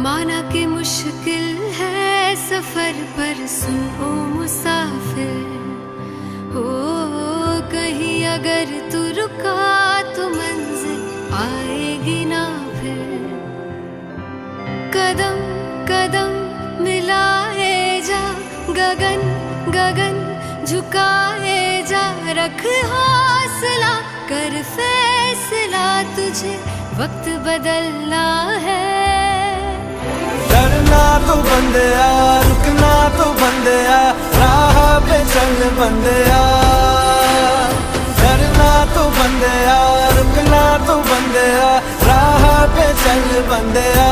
माना कि मुश्किल है सफर पर सुन ओ मुसाफिर, हो कहीं अगर तू रुका तो मंजिल आएगी ना फिर। कदम कदम मिलाए जा, गगन गगन झुकाए जा, रख हौसला कर फैसला, तुझे वक्त बदलना है। डरना तो बंदिया, रुकना तो बंदिया, राह पे चल बंदिया। डरना तो बंदिया, रुकना तो बंदिया, राह पे चल बंदिया।